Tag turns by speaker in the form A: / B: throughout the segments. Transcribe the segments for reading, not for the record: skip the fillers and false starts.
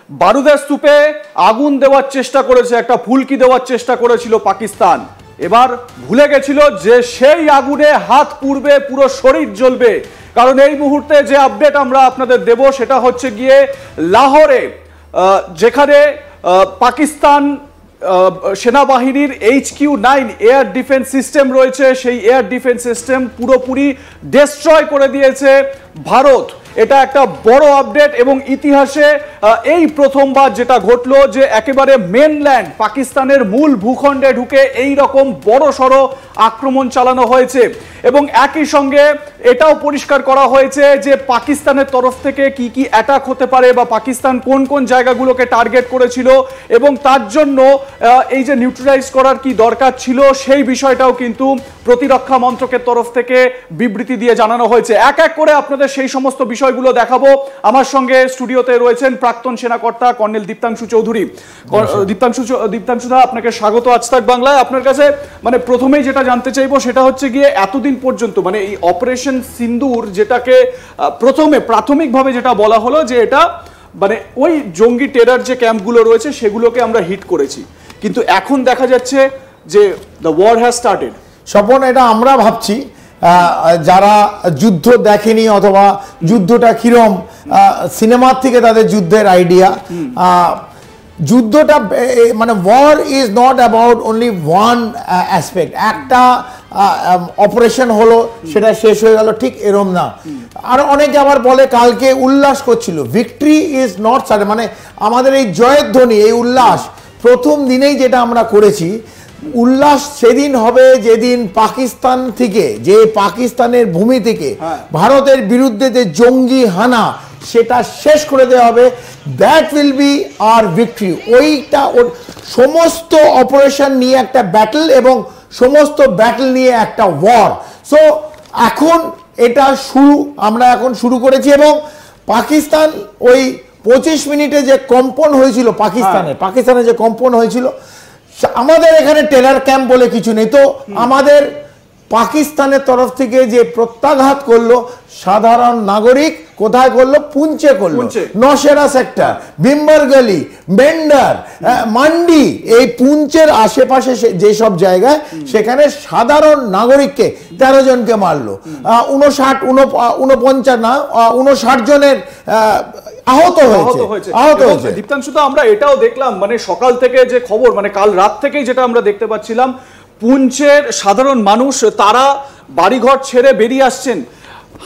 A: বারুদের স্তূপে আগুন দেওয়ার চেষ্টা করেছে, একটা ফুলকি দেওয়ার চেষ্টা করেছিল পাকিস্তান। এবার ভুলে গেছিল যে সেই আগুনে হাত পুড়বে, পুরো শরীর জ্বলবে। কারণ এই মুহূর্তে যে আপডেট আমরা আপনাদের দেব সেটা হচ্ছে গিয়ে লাহোরে, যেখানে পাকিস্তান সেনাবাহিনীর HQ-9 এয়ার ডিফেন্স সিস্টেম রয়েছে, সেই এয়ার ডিফেন্স সিস্টেম পুরোপুরি ডিস্ট্রয় করে দিয়েছে ভারত। এটা একটা বড় আপডেট এবং ইতিহাসে এই প্রথমবার যেটা ঘটলো যে একেবারে মেনল্যান্ড পাকিস্তানের মূল ভূখণ্ডে ঢুকে এই রকম বড় সড়ো আক্রমণ চালানো হয়েছে। এবং একই সঙ্গে এটাও পরিষ্কার করা হয়েছে যে পাকিস্তানের তরফ থেকে কি কি অ্যাটাক হতে পারে বা পাকিস্তান কোন কোন জায়গাগুলোকে টার্গেট করেছিল এবং তার জন্য এই যে নিউট্রালাইজ করার কি দরকার ছিল সেই বিষয়টাও কিন্তু প্রতিরক্ষা মন্ত্রকের তরফ থেকে বিবৃতি দিয়ে জানানো হয়েছে। এক এক করে আপনাদের সেই সমস্ত বিষয়গুলো দেখাবো। আমার সঙ্গে স্টুডিওতে রয়েছেন প্রাক্তন সেনাকর্তা কর্নেল দীপ্তাংশু চৌধুরী। দীপ্তাংশুদা, আপনাকে স্বাগত আজ তাক বাংলায়। আপনার কাছে মানে প্রথমেই যেটা জানতে চাইবো সেটা হচ্ছে গিয়ে এতদিন পর্যন্ত মানে এই অপারেশন সিন্দুর, যেটাকে প্রথমে প্রাথমিকভাবে যেটা বলা হলো যে এটা মানে ওই জঙ্গি টেরার যে ক্যাম্পগুলো রয়েছে সেগুলোকে আমরা হিট করেছি, কিন্তু এখন দেখা যাচ্ছে যে the war has started.
B: Swapan, এটা আমরা ভাবছি যারা যুদ্ধ দেখেনি অথবা যুদ্ধটা কিরম সিনেমার থেকে তাদের যুদ্ধের আইডিয়া। যুদ্ধটা মানে war is not about only one aspect. একটা অপারেশন হলো সেটা শেষ হয়ে গেল, ঠিক এরম না। আর অনেকে আবার বলে কালকে উল্লাস করছিল, ভিক্টরি ইজ নট সার্টেন, মানে আমাদের এই জয়ের ধ্বনি, এই উল্লাস প্রথম দিনেই যেটা আমরা করেছি, উল্লাস সেদিন হবে যেদিন পাকিস্তান থেকে, যে পাকিস্তানের ভূমি থেকে ভারতের বিরুদ্ধে যে জঙ্গি হানা সেটা শেষ করে দেওয়া হবে। That will be our victory. ওইটা সমস্ত অপারেশন নিয়ে একটা ব্যাটল এবং সমস্ত ব্যাটল নিয়ে একটা ওয়ার। সো এখন এটা আমরা এখন শুরু করেছি এবং পাকিস্তান ওই 25 মিনিটে যে কম্পন হয়েছিল পাকিস্তানে যে কম্পন হয়েছিল, আমাদের এখানে টেরার ক্যাম্প বলে কিছু নেই, তো আমাদের পাকিস্তানের তরফ থেকে যে প্রত্যাঘাত করলো সাধারণ নাগরিক, কোথায় করলো? পুঞ্চে করলো, নশেরা সেক্টর, বিম্বরগলি, বেন্ডার, মান্ডি, এই পুঞ্চের আশেপাশে যেসব জায়গায় সেখানে সাধারণ নাগরিককে 13 জনকে মারলো, 59 জনের আহত হয়েছে।
A: দীপ্তাংশুদা, আমরা এটাও দেখলাম মানে সকাল থেকে যে খবর, মানে কাল রাত থেকেই যেটা আমরা দেখতে পাচ্ছিলাম, পুঞ্চের সাধারণ মানুষ তারা বাড়িঘর ছেড়ে বেরিয়ে আসছেন,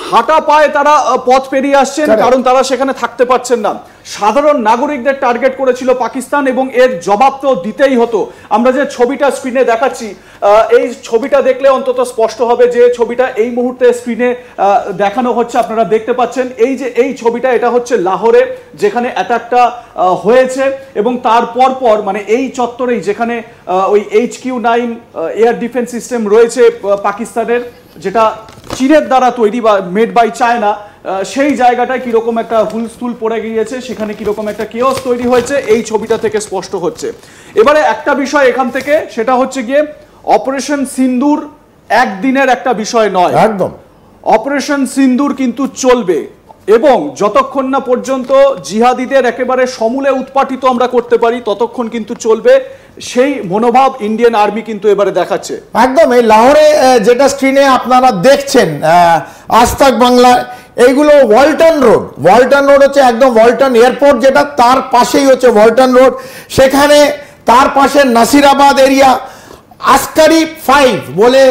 A: হাঁটা পায়ে তারা পথ পেরিয়ে আসছেন, কারণ তারা সেখানে থাকতে পারছেন না। সাধারণ নাগরিকদের টার্গেট করেছিল পাকিস্তান এবং এর জবাব তো দিতেই হতো। আমরা যে ছবিটা স্ক্রিনে দেখাচ্ছি, এই ছবিটা দেখলে অন্তত স্পষ্ট হবে যে ছবিটা এই মুহূর্তে স্ক্রিনে দেখানো হচ্ছে, আপনারা দেখতে পাচ্ছেন। এই যে এই ছবিটা, এটা হচ্ছে লাহোরে যেখানে অ্যাটাকটা হয়েছে এবং তার পর মানে এই চত্বরেই যেখানে ওই HQ-9 এয়ার ডিফেন্স সিস্টেম রয়েছে পাকিস্তানের, যেটা চীনের দ্বারা তৈরি বা মেড বাই চায়না, সেই জায়গাটায় কিরকম একটা হুলস্থুল পড়ে গিয়েছে, সেখানে কিরকম একটা কেওস তৈরি হয়েছে এই ছবিটা থেকে স্পষ্ট হচ্ছে। এবারে একটা বিষয় এখান থেকে, সেটা হচ্ছে গিয়ে অপারেশন সিন্দুর একদিনের একটা বিষয় নয়,
B: একদম।
A: অপারেশন সিন্দুর কিন্তু চলবে এবং যতক্ষণ না পর্যন্ত জিহাদিদের একেবারে সমূলে উৎপাটিত আমরা করতে পারি ততক্ষণ কিন্তু চলবে। সেই মনোভাব ইন্ডিয়ান আর্মি কিন্তু এবারে দেখাচ্ছে।
B: একদম। এই লাহোরে যেটা স্ক্রিনে আপনারা দেখছেন আজ তাক বাংলা, এইগুলো ওয়ালটন রোড হচ্ছে একদম ওয়ালটন এয়ারপোর্ট, যেটা তার পাশেই হচ্ছে ওয়ালটন রোড। সেখানে তার পাশে নাসিরাবাদ এরিয়া, আসকারি 5 বলে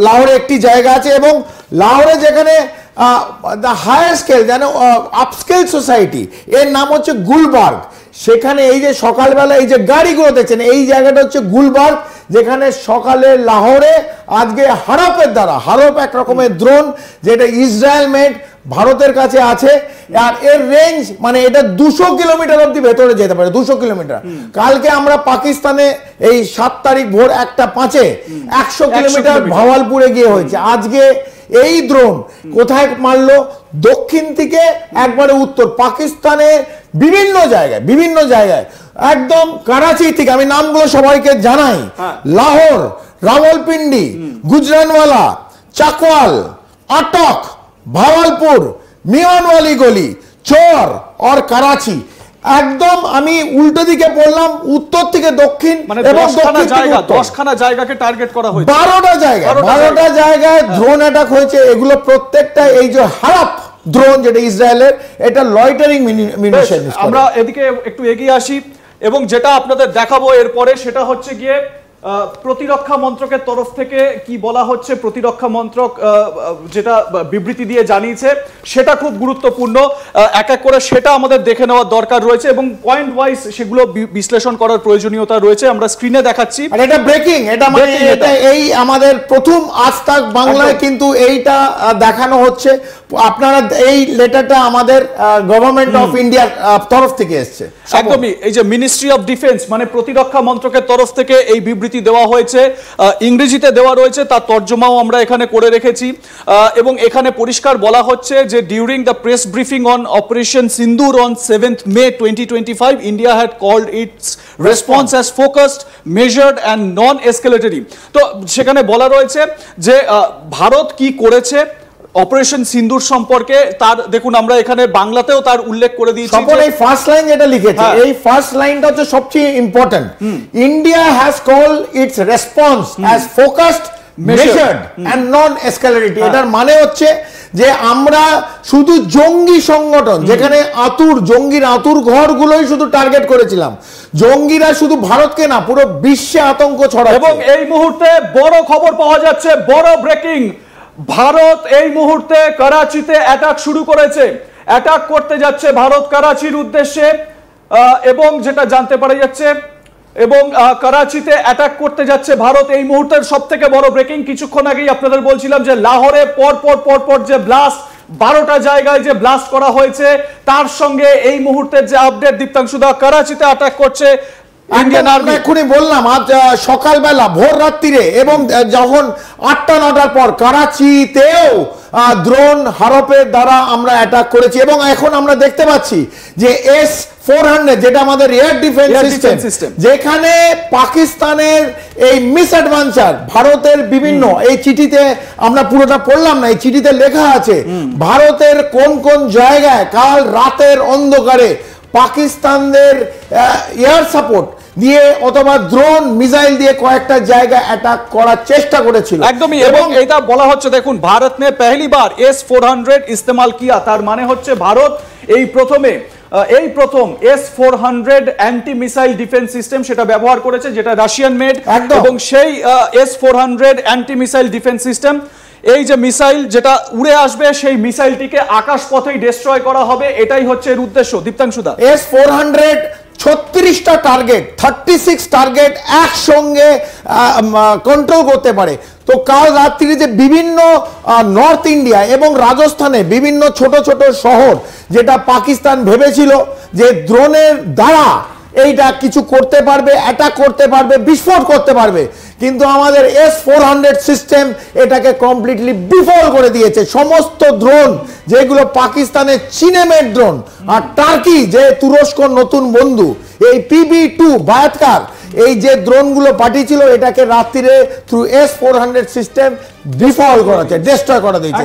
B: লাহোরে একটি জায়গা আছে এবং লাহোরে যেখানে দ্য হায়ার স্কেল যেন আপস্কেল সোসাইটি, এর নাম হচ্ছে গুলবার্গ। সেখানে এই যে সকালবেলা এই যে গাড়িগুলো দেখছেন, এই জায়গাটা হচ্ছে গুলবার্গ, যেখানে সকালে লাহোরে আজকে হারপ এক রকমের দ্রোন, যেটা ইসরায়েল মেড, ভারতের কাছে আছে। আর এর রেঞ্জ মানে এটা 200 কিলোমিটার অব্দি ভেতরে যেতে পারে, 200 কিলোমিটার। কালকে আমরা পাকিস্তানে এই 7 তারিখ ভোর 1:05 100 কিলোমিটার ভাওয়ালপুরে গিয়ে হয়েছে। আজকে এই দ্রোন কোথায় মারলো? দক্ষিণ থেকে একবারে উত্তর পাকিস্তানে বিভিন্ন জায়গায় একদম করাচি থেকে, আমি নামগুলো সবাইকে জানাই, লাহোর, রাওয়ালপিন্ডি, গুজরানওয়ালা, চাকওয়াল, আটক, भावलपुर, मियानवाली गली, चौर और कराची, একদম আমি উল্টো দিকে পড়লাম, উত্তর থেকে দক্ষিণ,
A: মানে
B: এবং
A: 10খানা জায়গাকে টার্গেট করা হয়েছে,
B: 12টা জায়গায় ড্রোন অ্যাটাক হয়েছে। এগুলো প্রত্যেকটা এই যে হারাপ ড্রোন যেটা ইসরায়েলের, এটা লয়টারিং মিউনিশন।
A: আমরা এদিকে একটু এগিয়ে আসি এবং যেটা আপনাদের দেখাবো এরপরে সেটা হচ্ছে গিয়ে প্রতিরক্ষা মন্ত্রকের তরফ থেকে কি বলা হচ্ছে। প্রতিরক্ষা মন্ত্রক যেটা বিবৃতি দিয়ে জানিয়েছে সেটা খুব গুরুত্বপূর্ণ, এক এক করে সেটা আমাদের দেখে নেওয়ার দরকার রয়েছে এবং পয়েন্ট ওয়াইজ সেগুলো বিশ্লেষণ করার প্রয়োজনীয়তা রয়েছে। আমরা স্ক্রিনে দেখাচ্ছি,
B: আর এটা ব্রেকিং, এটা মানে এটা এই আমাদের প্রথম আজ তাক বাংলায় কিন্তু এইটা দেখানো হচ্ছে। আপনারা এই লেটারটা আমাদের গভর্নমেন্ট অফ ইন্ডিয়ার তরফ থেকে এসেছে।
A: একদমই, এই যে মিনিস্ট্রি অফ ডিফেন্স মানে প্রতিরক্ষা মন্ত্রকের তরফ থেকে এই বিবৃতি দেওয়া হয়েছে, ইংরেজিতে দেওয়া রয়েছে, তার তর্জমাও আমরা এখানে করে রেখেছি এবং এখানে পরিষ্কার বলা হচ্ছে যে during the press briefing on operation Sindoor on 7th May 2025 India had called its response as focused, measured and non-escalatory। তো সেখানে বলা রয়েছে যে ভারত কি করেছে অপারেশন সিন্দুর সম্পর্কে, তার দেখুন আমরা এখানে বাংলাতেও তার উল্লেখ করে দিয়েছি।
B: এই ফার্স্ট লাইন যেটা লিখেছে, এই ফার্স্ট লাইনটা হচ্ছে সবচেয়ে important. India has called its response as focused, measured and non escalatory. এটার মানে হচ্ছে যে আমরা শুধু জঙ্গি সংগঠন, যেখানে জঙ্গির আতুর ঘরগুলোই শুধু টার্গেট করেছিলাম, জঙ্গিরা শুধু ভারতকে না পুরো বিশ্বে আতঙ্ক ছড়াচ্ছে।
A: এবং এই মুহূর্তে বড় খবর পাওয়া যাচ্ছে, বড় ব্রেকিং, ভারত এই মুহূর্তে করাচিতে অ্যাটাক শুরু করেছে। অ্যাটাক করতে যাচ্ছে ভারত করাচির উদ্দেশ্যে এবং যেটা জানতে পারা যাচ্ছে এবং করাচিতে অ্যাটাক করতে যাচ্ছে ভারত। এই মুহূর্তের সব থেকে বড় ব্রেকিং, কিছুক্ষণ আগেই আপনাদের বলছিলাম যে লাহোরে পর যে ব্লাস্ট, 12টা জায়গায় যে ব্লাস্ট করা হয়েছে, তার সঙ্গে এই মুহূর্তের যে আপডেট দীপ্তাংশুদা, করাচিতে অ্যাটাক করছে ইন্ডিয়ান আর্মি।
B: এখনই বললাম আজ সকালবেলা ভোর রাত্রিরে এবং যখন 8টা-9টার পর করাচিতেও ড্রোন হারপের দ্বারা আমরা অ্যাটাক করেছি এবং এখন আমরা দেখতে পাচ্ছি যে S-400 যেটা আমাদের এয়ার ডিফেন্স সিস্টেম, যেখানে পাকিস্তানের এই মিসঅ্যাডভেঞ্চার ভারতের বিভিন্ন, এই চিঠিতে আমরা পুরোটা পড়লাম না, এই চিঠিতে লেখা আছে ভারতের কোন কোন জায়গায় কাল রাতের অন্ধকারে পাকিস্তানদের এয়ার সাপোর্ট দিয়ে অথবা ড্রোন মিসাইল দিয়ে কয়েকটা জায়গা অ্যাটাক করার চেষ্টা করেছিল।
A: একদমই, এবং এটা বলা হচ্ছে দেখুন ভারত নে পহলি বার S-400 ইস্তেমাল কিয়া, তার মানে হচ্ছে ভারত এই প্রথম S-400 anti missile defence system সেটা ব্যবহার করেছে, যেটা রাশিয়ান মেড। এবং সেই S-400 anti missile defence system, এই যে মিসাইল যেটা উড়ে আসবে সেই মিসাইলটিকে আকাশ পথেই ডিস্ট্রয় করা হবে, এটাই হচ্ছে এর উদ্দেশ্য। দীপ্তাংশুদা,
B: S-400 36টা টার্গেট, 36 টার্গেট একসঙ্গে কন্ট্রোল করতে পারে। তো কাল রাত্রিতে বিভিন্ন নর্থ ইন্ডিয়া এবং রাজস্থানে বিভিন্ন ছোট ছোট শহর, যেটা পাকিস্তান ভেবেছিল যে ড্রোনের দ্বারা এইটা কিছু করতে পারবে, অ্যাটাক করতে পারবে, বিস্ফোট করতে পারবে, কিন্তু আমাদের S-400 সিস্টেম এটাকে কমপ্লিটলি বিফল করে দিয়েছে। সমস্ত ড্রোন যেগুলো পাকিস্তানের চীনের ড্রোন আর টার্কি যে তুরস্ক নতুন বন্ধু, এই PB-2 বায়াতকার এই যে ড্রোনগুলো পাঠিয়েছিল, এটাকে রাত্রিরে থ্রু S-400 সিস্টেম বিফল করেছে, ডিস্ট্রয় করে দিয়েছে।